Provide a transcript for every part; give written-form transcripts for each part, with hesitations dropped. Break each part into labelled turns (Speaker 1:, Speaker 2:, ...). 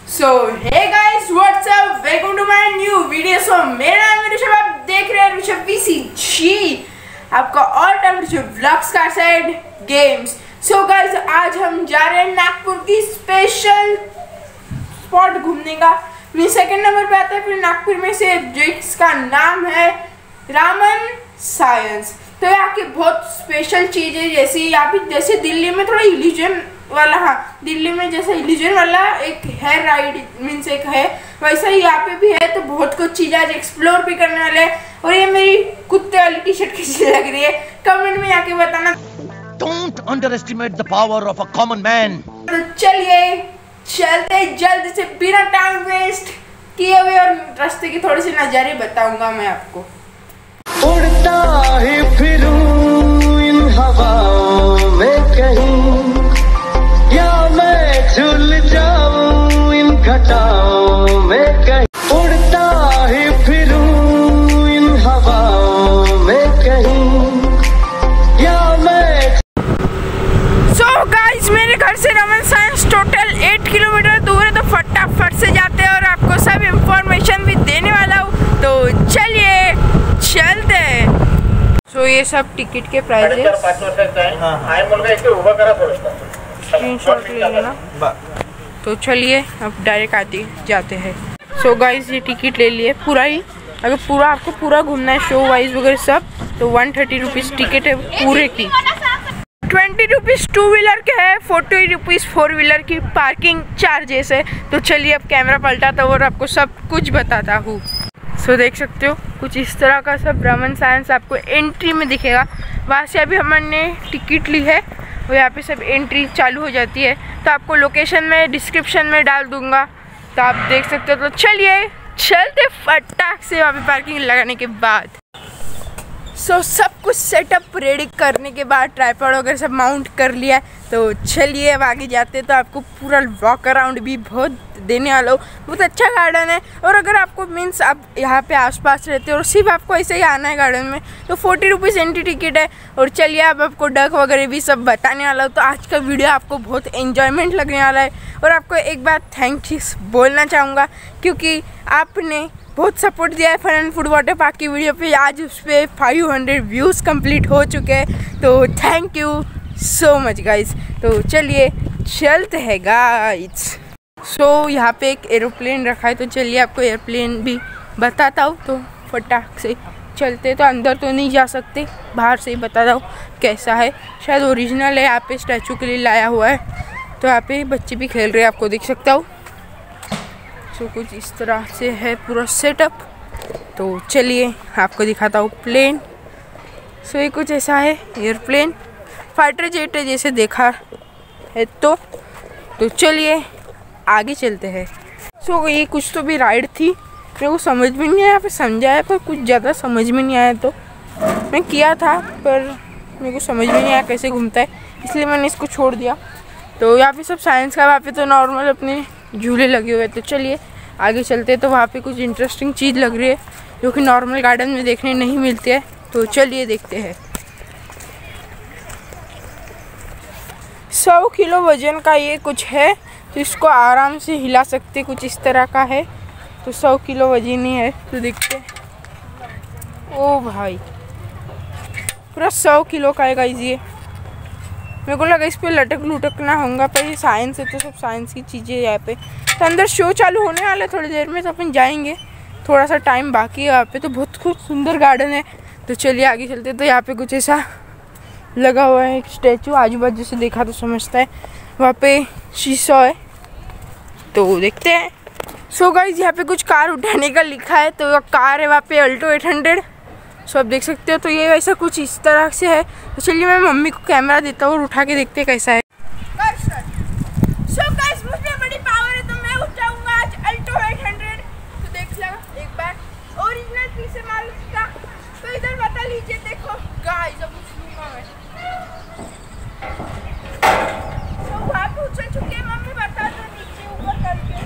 Speaker 1: So hey guys what's up, welcome to my new video. So मेरा नाम है ऋषभ, आप देख रहे हैं ऋषभ VCG, आपका ऑल टाइम ऋषभ व्लॉग्स का साइड गेम्स। सो गाइस आज हम जा रहे हैं नागपुर की स्पेशल स्पॉट घूमने का। मेरे सेकंड नंबर पे आता है फिर नागपुर में से जिसका नाम है रामन साइंस। तो यहाँ की बहुत स्पेशल चीज़ है, जैसे यहाँ पे जैसे दिल्ली में थोड़ा इल्यूजन वाला, हाँ दिल्ली में जैसे इल्यूजन वाला एक है राइड मीन्स एक है, वैसा ही यहाँ पे भी है। तो बहुत कुछ चीज़ें आज एक्सप्लोर भी करने वाले हैं। और ये मेरी कुत्ते वाली टी-शर्ट कैसी लग रही है कमेंट में आके बताना।
Speaker 2: Don't underestimate the power of a common man.
Speaker 1: तो चलिए चलते जल्दी से बिना टाइम वेस्ट किए हुए, और रास्ते की थोड़ी सी नज़ारे बताऊंगा मैं आपको।
Speaker 3: उड़ता ही फिरूं इन हवाओं में कहीं, या मैं झूल जाऊं इन घटाओं में कहीं। उड़ता ही फिरूं इन हवाओं में कहीं, या मैं।
Speaker 1: सो गाइस मेरे घर से रमन साइंस टोटल 8 किलोमीटर दूर है, तो फटाफट से जाते हैं और आपको सब इंफॉर्मेशन भी देने वाला हूँ। तो चलिए चलते हैं। सो ये सब टिकट के प्राइजेस, स्क्रीनशॉट ले लेना। तो चलिए अब डायरेक्ट आते जाते हैं। सो गाइस ये टिकट ले लिए पूरा ही, अगर पूरा आपको पूरा घूमना है शो वाइज वगैरह सब, तो 130 रुपीज़ टिकट है पूरे की। 20 रुपीज़ टू व्हीलर के है, 40 रुपीज़ फोर व्हीलर की पार्किंग चार्जेस है। तो चलिए अब कैमरा पलटाता हूँ और आपको सब कुछ बताता हूँ। सो देख सकते हो कुछ इस तरह का सब रमन साइंस आपको एंट्री में दिखेगा। वहाँ से अभी हमने टिकट ली है और यहाँ पे सब एंट्री चालू हो जाती है। तो आपको लोकेशन में डिस्क्रिप्शन में डाल दूँगा, तो आप देख सकते हो। तो चलिए चलते फटाक से वहाँ पे पार्किंग लगाने के बाद। सो सब कुछ सेटअप रेडी करने के बाद ट्राइपॉड वगैरह सब माउंट कर लिया है। तो चलिए अब आगे जाते हैं। तो आपको पूरा वॉक अराउंड भी बहुत देने वाला हूँ। बहुत अच्छा गार्डन है, और अगर आपको मीन्स आप यहाँ पे आसपास रहते हो और सिर्फ आपको ऐसे ही आना है गार्डन में, तो 40 रुपीज़ एंट्री टिकट है। और चलिए अब आपको डक वगैरह भी सब बताने वाला हूँ। तो आज का वीडियो आपको बहुत एन्जॉयमेंट लगने वाला है। और आपको एक बात थैंक्स बोलना चाहूँगा, क्योंकि आपने बहुत सपोर्ट दिया है fun and food water park की वीडियो पे। आज उस पर 500 व्यूज़ कंप्लीट हो चुके हैं, तो thank you so much guys. तो चलिए चलते हैं गाइस। सो यहाँ पे एक एरोप्लेन रखा है, तो चलिए आपको एरोप्लेन भी बताता हूँ। तो फटाक से चलते, तो अंदर तो नहीं जा सकते, बाहर से ही बताता हूँ कैसा है। शायद ओरिजिनल है, यहाँ पे स्टैचू के लिए लाया हुआ है। तो यहाँ पे बच्चे भी खेल रहे हैं, आपको दिख सकता हूँ। सो कुछ इस तरह से है पूरा सेटअप। तो चलिए आपको दिखाता हूँ प्लेन। सो ये कुछ ऐसा है, एयरप्लेन फाइटर जेट है जैसे देखा है। तो चलिए आगे चलते हैं। सो ये कुछ तो भी राइड थी, मेरे को समझ में नहीं आया, फिर समझाया पर कुछ ज़्यादा समझ में नहीं आया। तो मैं किया था पर मेरे को समझ में नहीं आया कैसे घूमता है, इसलिए मैंने इसको छोड़ दिया। तो यहाँ पे सब साइंस का, वहाँ पे तो नॉर्मल अपने झूले लगे हुए हैं। तो चलिए आगे चलते हैं। तो वहाँ पे कुछ इंटरेस्टिंग चीज़ लग रही है जो कि नॉर्मल गार्डन में देखने नहीं मिलती है। तो चलिए देखते हैं। 100 किलो वजन का ये कुछ है, तो इसको आराम से हिला सकते, कुछ इस तरह का है। तो 100 किलो वजन ही है। तो देखते हैं। ओ भाई पूरा 100 किलो का है गाइस ये। मेरे को लगा इस पर लटक लुटकना होगा, पर ये साइंस है तो सब साइंस की चीज़ें यहाँ पे। तो अंदर शो चालू होने वाला है थोड़ी देर में, तो अपन जाएंगे, थोड़ा सा टाइम बाकी है यहाँ पे। तो बहुत खूब सुंदर गार्डन है। तो चलिए आगे चलते। तो यहाँ पे कुछ ऐसा लगा हुआ है, एक स्टैचू, आजू बाजू से देखा तो समझता है। वहाँ पे शीशा है, तो देखते हैं। सो गाइस यहाँ पे कुछ कार उठाने का लिखा है, तो कार है वहाँ पे अल्टो 800। सो आप देख सकते हो। तो ये वैसा कुछ इस तरह से है। तो चलिए मैं मम्मी को कैमरा देता हूँ और उठा के देखते हैं कैसा है। सो गाइस मुझ में बड़ी पावर है, तो मैं उठाऊंगा आज अल्टो 800। तो देख लगा एक बार ओरिजिनल पीस है मारुति का। तो इधर बता लीजिए, देखो गाइस अब उछलूंगा मैं। तो वहाँ पे उछल चुके हैं, मम्मी बता दो नीचे ऊपर करके।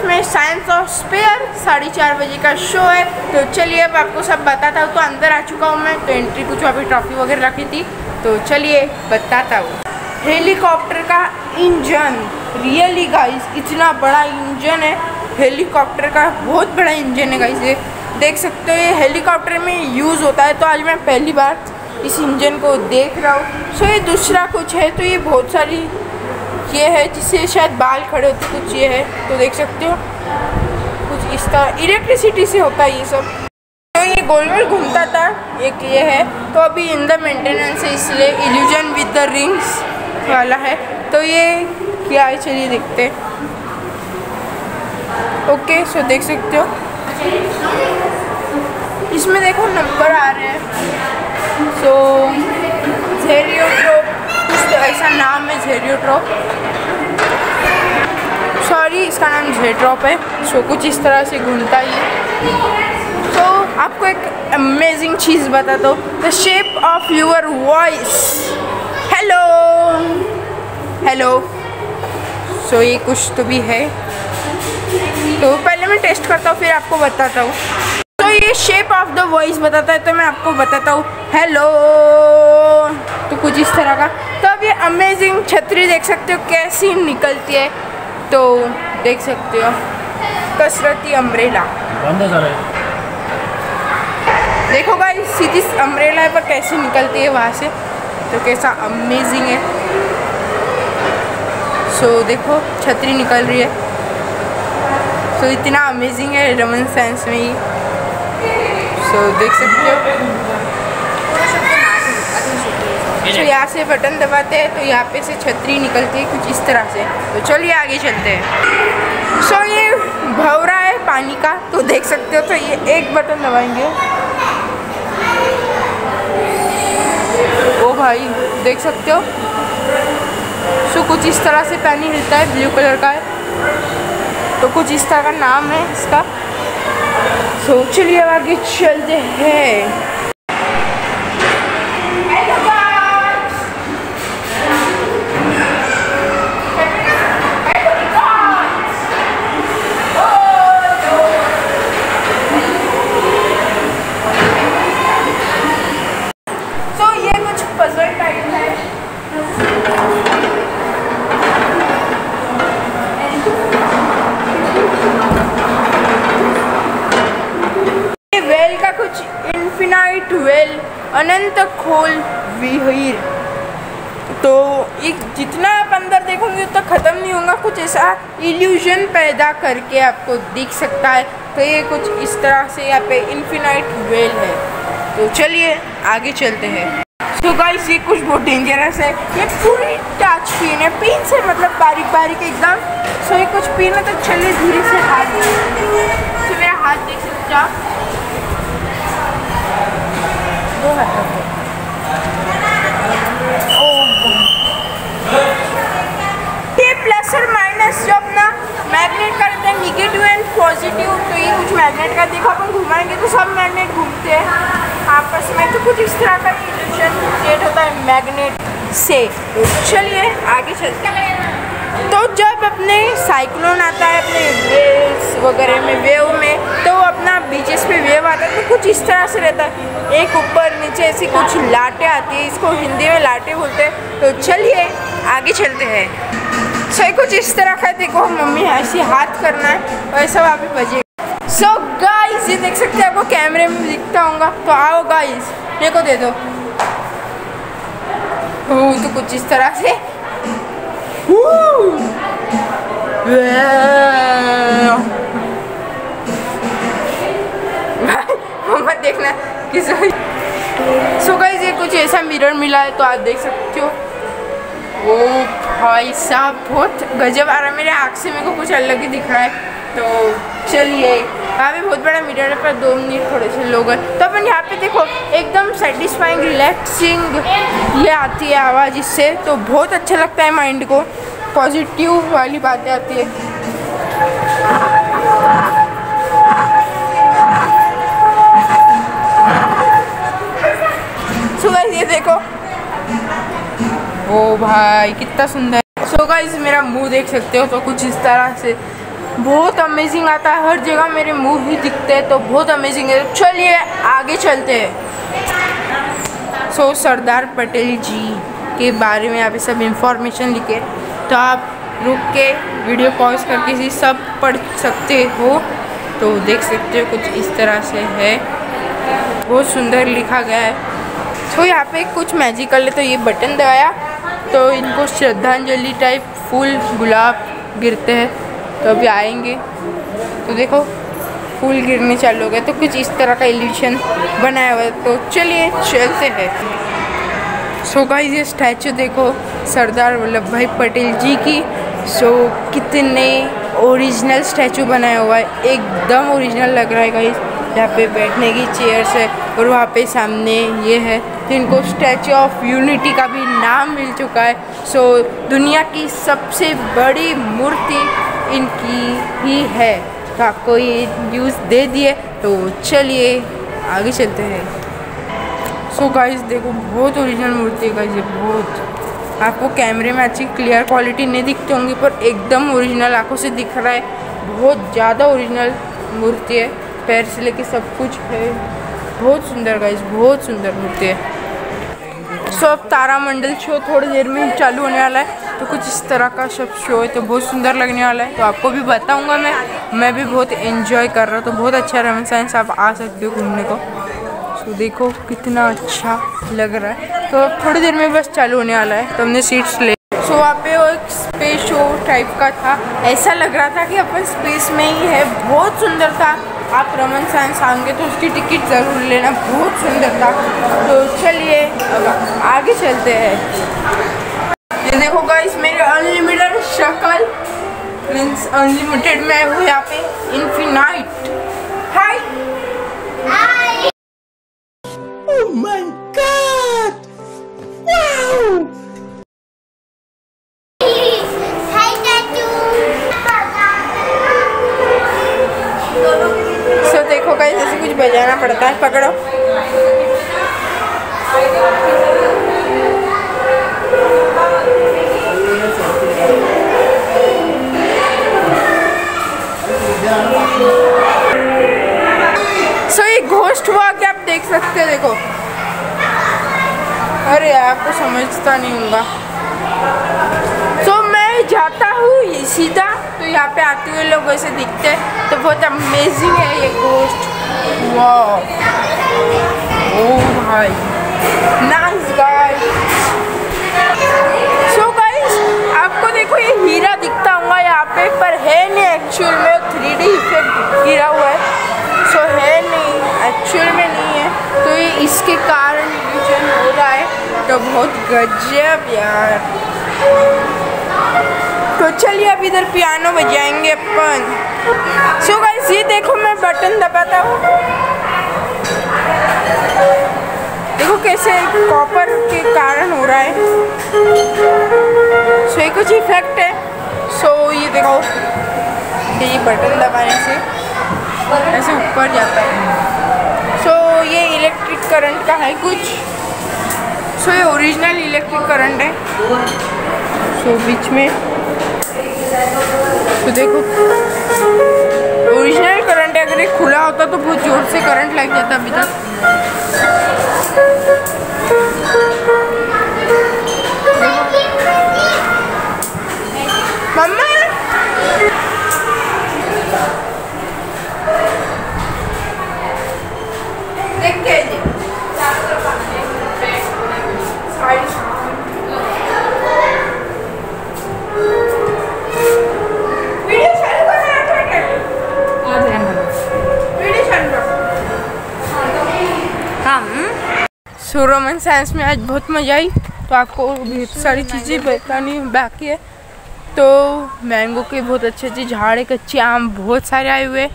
Speaker 1: में साइंस ऑफ स्पेयर 4:30 बजे का शो है। तो चलिए अब आपको सब बताता हूँ। तो अंदर आ चुका हूँ मैं, तो एंट्री कुछ अभी ट्रॉफी वगैरह रखी थी, तो चलिए बताता हूँ। हेलीकॉप्टर का इंजन, रियली गाइस इतना बड़ा इंजन है हेलीकॉप्टर का, बहुत बड़ा इंजन है गाइस। ये देख सकते हो, ये हेलीकॉप्टर में यूज़ होता है। तो आज मैं पहली बार इस इंजन को देख रहा हूँ। सो ये दूसरा कुछ है, तो ये बहुत सारी ये है जिससे शायद बाल खड़े होते, कुछ ये है। तो देख सकते हो कुछ इस तरह इलेक्ट्रिसिटी से होता है ये सब। तो ये गोल गोल घूमता था, एक ये है। तो अभी इन द मेंटेनेंस है, इसलिए इल्यूजन विद द रिंग्स वाला है। तो ये क्या है, चलिए देखते हैं। ओके, सो देख सकते हो इसमें देखो नंबर आ रहे हैं। सो झेरियोट्रोप, कुछ तो ऐसा नाम है झेरियोट्रोप, सॉरी इसका नाम झेट्रॉप है। सो कुछ इस तरह से घूमता ही है। तो आपको एक अमेजिंग चीज़ बताता हूँ, the shape of your voice. Hello hello. So ये कुछ तो भी है, तो पहले मैं टेस्ट करता हूँ फिर आपको बताता हूँ। तो ये शेप ऑफ द वॉइस बताता है, तो मैं आपको बताता हूँ हेलो, तो कुछ इस तरह का। तो अब ये अमेजिंग छतरी देख सकते हो कैसी निकलती है, तो देख सकते हो कसरती अम्ब्रेला। देखो गाइस सीधी अम्ब्रेला पर कैसी निकलती है वहाँ से, तो कैसा अमेजिंग है। सो देखो छतरी निकल रही है, तो इतना अमेजिंग है रमन साइंस में ही। सो देख सकते हो। तो यहाँ से बटन दबाते हैं तो यहाँ पे से छतरी निकलती है कुछ इस तरह से। तो चलिए आगे चलते हैं। सो ये भंवरा है पानी का, तो देख सकते हो। तो ये एक बटन दबाएंगे, ओ भाई देख सकते हो। सो कुछ इस तरह से पानी हिलता है, ब्लू कलर का है, तो कुछ इस तरह का नाम है इसका। सो चलिए अब आगे चलते हैं। तो ये कुछ पजल टाइप है। वेल का कुछ इन्फिनाइट वेल, अनंत खोल विहीर। तो ये जितना आप अंदर देखोगे उतना ख़त्म नहीं होगा, कुछ ऐसा इल्यूजन पैदा करके आपको दिख सकता है। तो ये कुछ इस तरह से यहाँ पे इन्फिनाइट वेल है। तो चलिए आगे चलते हैं। तो गाइस ये कुछ बहुत डेंजरस है, ये पूरी टच पिन है, पिन से मतलब बारीक बारीक एकदम। सो ये कुछ पिन है, तो चलिए धीरे से हाथ, तो मेरा हाथ देख सकते आप, दो हाथ। ये प्लस और माइनस जो अपना मैग्नेट का रहता है, निगेटिव एंड पॉजिटिव। तो ये कुछ मैग्नेट का देखो, अपन घुमाएंगे तो सब मैग्नेट घूमते हैं आपस में। तो कुछ इस तरह का इल्यूजन क्रिएट होता है मैग्नेट से। तो चलिए आगे चलते हैं। तो जब अपने साइक्लोन आता है अपने वेव्स वगैरह में, वेव में, तो अपना बीचेस पे वेव आता है, तो कुछ इस तरह से रहता है, एक ऊपर नीचे ऐसी कुछ लाटें आती है, इसको हिंदी में लाटें बोलते हैं। तो चलिए आगे चलते हैं। सो कुछ इस तरह का देखो, मम्मी ऐसे हाथ करना है वैसा वहाँ पे बजेगा। सो गाइस ये देख सकते हैं, आपको कैमरे में दिखता होगा। तो आओ गाइस मेरे को दे दो। तो कुछ इस तरह से मत देखना किस। सो गाइस ये कुछ ऐसा मिरर मिला है, तो आप देख सकते हो। ओ भाई साहब बहुत गजब आ रहा है, मेरे आँख से मेरे को कुछ अलग ही दिख रहा है। तो चलिए यहाँ पे बहुत बड़ा मिरर है, पर 2 मिनट थोड़े से लोग हैं। तो अपन यहाँ पे देखो एकदम सेटिस्फाइंग रिलैक्सिंग ये आती है आवाज़ इससे, तो बहुत अच्छा लगता है माइंड को, पॉजिटिव वाली बातें आती है। सो गाइस ये देखो, ओ भाई कितना सुंदर। सो गाइस मेरा मुंह देख सकते हो, तो कुछ इस तरह से बहुत अमेजिंग आता है, हर जगह मेरे मुंह ही दिखते हैं, तो बहुत अमेजिंग है। चलिए आगे चलते हैं। सो सरदार पटेल जी के बारे में यहाँ पे सब इंफॉर्मेशन लिखे, तो आप रुक के वीडियो पॉज करके ही सब पढ़ सकते हो। तो देख सकते हो कुछ इस तरह से है, बहुत सुंदर लिखा गया है। तो यहाँ पे कुछ मैजिकल है, तो ये बटन दबाया तो इनको श्रद्धांजलि टाइप फूल गुलाब गिरते हैं, तो अभी आएंगे तो देखो फूल गिरने चालू हो गए। तो कुछ इस तरह का इल्यूशन बनाया हुआ है, तो चलिए चलते हैं। सो गाइस ये स्टैचू देखो सरदार वल्लभ भाई पटेल जी की। सो कितने ओरिजिनल स्टैचू बनाया हुआ है, एकदम ओरिजिनल लग रहा है गाइस। यहाँ पे बैठने की चेयर्स है और वहाँ पे सामने ये है, तो इनको स्टैचू ऑफ यूनिटी का भी नाम मिल चुका है। सो दुनिया की सबसे बड़ी मूर्ति इनकी ही है, तो आपको ये न्यूज़ दे दिए। तो चलिए आगे चलते हैं। सो गाइस देखो बहुत ओरिजिनल मूर्ति है गाइस, ये बहुत आपको कैमरे में अच्छी क्लियर क्वालिटी नहीं दिखती होंगी, पर एकदम ओरिजिनल आंखों से दिख रहा है। बहुत ज़्यादा ओरिजिनल मूर्ति है, पैर से लेके सब कुछ है, बहुत सुंदर गाइस, बहुत सुंदर मूर्ति है। सो अब तारामंडल शो थोड़ी देर में चालू होने वाला है, तो कुछ इस तरह का सब शो है, तो बहुत सुंदर लगने वाला है। तो आपको भी बताऊंगा मैं भी बहुत एंजॉय कर रहा हूँ, तो बहुत अच्छा रमन साइंस आप आ सकते हो घूमने को। तो देखो कितना अच्छा लग रहा है। तो थोड़ी देर में बस चालू होने वाला है, तो हमने सीट्स ले। सो वहाँ पे वो एक स्पेस शो टाइप का था, ऐसा लग रहा था कि अपन स्पेस में ही है, बहुत सुंदर था। आप रमन साइंस आएंगे तो उसकी टिकट ज़रूर लेना, बहुत सुंदर था। तो चलिए अब आगे चलते हैं। ये देखो गाइस मेरे अनलिमिटेड शक्ल मीन्स अनलिमिटेड में हूँ यहाँ पे, infinite. Hi
Speaker 2: Oh my God! Wow!
Speaker 1: सो देखो गाइस ऐसे कुछ बजाना पड़ता है, पकड़ो। सो ये घोस्ट हुआ कि आप देख सकते हैं, देखो। अरे आपको समझता नहीं होगा। सो मैं जाता हूँ सीधा, तो यहाँ पे आते हुए लोग ऐसे दिखते हैं, तो बहुत अमेजिंग है ये घोस्ट। वाह ओह भाई नाइस गाइस। सो गाइस आपको देखो ये हीरा दिखता होगा यहाँ पे, पर है नहीं एक्चुअल में, 3D इफेक्ट गिरा हुआ है। सो है नहीं, एक्चुअल में नहीं है, तो ये इसके कारण इल्यूजन हो रहा है, तो बहुत गजब यार। तो चलिए अब इधर पियानो बजाएंगे अपन। सो गाइस ये देखो मैं बटन दबाता हूँ, देखो कैसे कॉपर के कारण हो रहा है। सो ये कुछ इफेक्ट है। सो ये देखो ये बटन दबाने से ऐसे ऊपर जाता है। सो ये इलेक्ट्रिक करंट का है कुछ। सो ये ओरिजिनल इलेक्ट्रिक करंट है। सो बीच में तो देखो ओरिजिनल करंट है, अगर ये खुला होता तो बहुत जोर से करंट लग जाता अभी तक। मम्मा देख के सो रमन साइंस में आज बहुत मज़ा आई, तो आपको बहुत सारी चीज़ें बतानी बाकी है। तो मैंगो के बहुत अच्छे अच्छे झाड़ है, कच्चे आम बहुत सारे आए हुए,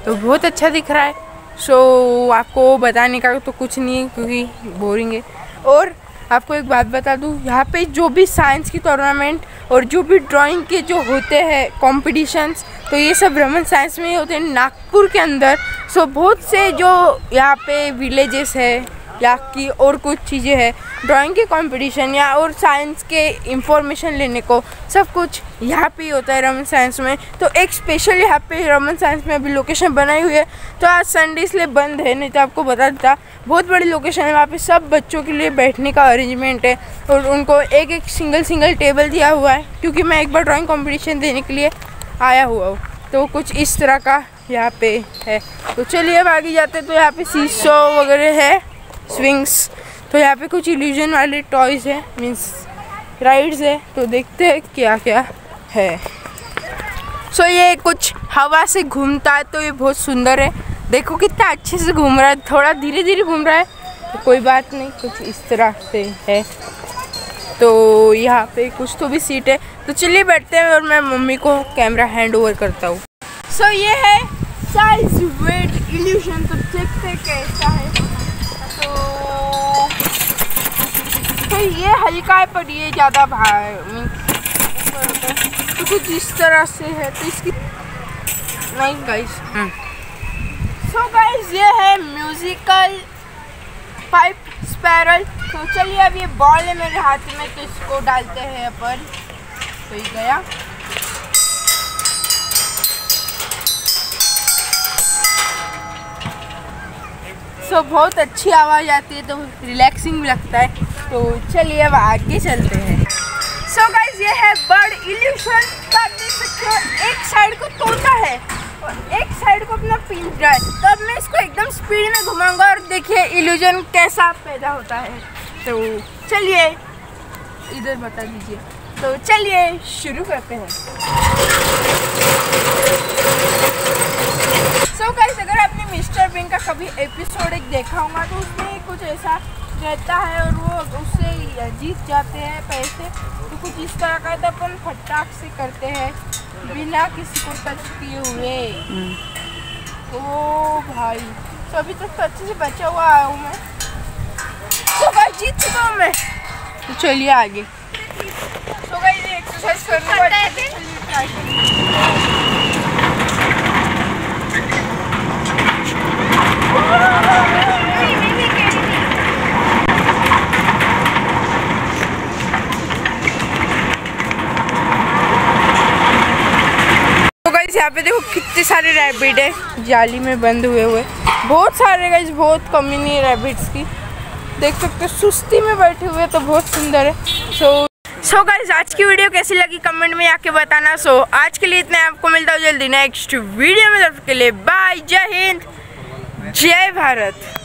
Speaker 1: तो बहुत अच्छा दिख रहा है। सो आपको बताने का तो कुछ नहीं है क्योंकि बोरिंग है। और आपको एक बात बता दूँ, यहाँ पे जो भी साइंस की टूर्नामेंट और जो भी ड्राइंग के जो होते हैं कॉम्पिटिशन्स, तो ये सब रमन साइंस में ही होते हैं नागपुर के अंदर। सो बहुत से जो यहाँ पे विलेजेस है या की और कुछ चीज़ें हैं, ड्राइंग के कंपटीशन या और साइंस के इंफॉर्मेशन लेने को सब कुछ यहाँ पे ही होता है रमन साइंस में। तो एक स्पेशल यहाँ पे रमन साइंस में अभी लोकेशन बनाई हुई है। तो आज संडे इसलिए बंद है, नहीं तो आपको बता देता। बहुत बड़ी लोकेशन है, वहाँ पे सब बच्चों के लिए बैठने का अरेंजमेंट है और उनको एक एक सिंगल टेबल दिया हुआ है, क्योंकि मैं एक बार ड्राइंग कॉम्पिटिशन देने के लिए आया हुआ हूँ। तो कुछ इस तरह का यहाँ पे है। तो चलिए अब आगे जाते हैं। तो यहाँ पे सीसो वगैरह है, स्विंग्स। तो यहाँ पे कुछ इल्यूजन वाले टॉयज़ है, मीन्स राइड्स है। तो देखते हैं क्या क्या है। सो ये कुछ हवा से घूमता है, तो ये बहुत सुंदर है। देखो कितना अच्छे से घूम रहा है, थोड़ा धीरे धीरे घूम रहा है, तो कोई बात नहीं, कुछ इस तरह से है। तो यहाँ पे कुछ तो भी सीट है। तो चलिए बैठते हैं और मैं मम्मी को कैमरा हैंड ओवर करता हूँ। सो ये है साइज वेट इल्यूशन। तो देखते हैं कैसा है। तो ये हल्का है पर ये ज़्यादा भारी, तो कुछ इस तरह से है। तो इसकी नहीं गाइस। सो गाइस ये है म्यूजिकल पाइप स्पैरल। तो चलिए अब ये बॉल है मेरे हाथ में, तो इसको डालते हैं अपन। तो ये गया। सो बहुत अच्छी आवाज़ आती है, तो रिलैक्सिंग भी लगता है। तो चलिए अब आगे चलते हैं। सो गाइस ये है बर्ड इल्यूशन। तो आप देख सकते हो एक साइड को तोता है और एक साइड को अपना पिंजरा है। तो अब मैं इसको एकदम स्पीड में घुमाऊंगा और देखिए इल्यूजन कैसा पैदा होता है। तो चलिए इधर बता दीजिए। तो चलिए शुरू करते हैं। सो गाइस अगर आपने मिस्टर बीन का कभी एपिसोड एक देखा होगा, तो उसमें कुछ ऐसा रहता है और वो उससे जीत जाते हैं पैसे। तो कुछ इस तरह का तो अपन फटाक से करते हैं बिना किसी को टच किए हुए। ओ भाई, तो अभी तक तो अच्छे से बचा हुआ आया हूँ मैं। तो गाइस जीत चुका हूँ मैं। तो चलिए आगे। तो गाइस ये एक्सरसाइज करने के बाद चलिए ट्राई करें। यहाँ पे देखो कितने सारे रैबिट है जाली में बंद हुए बहुत सारे गाइस, बहुत कमी नहीं है रैबिट्स की। देख सकते हो सुस्ती में बैठे हुए, तो बहुत सुंदर है। सो गाइस आज की वीडियो कैसी लगी कमेंट में आके बताना। सो आज के लिए इतना, आपको मिलता हूँ जल्दी नेक्स्ट वीडियो में। तब तक के लिए बाय, जय हिंद, जय भारत।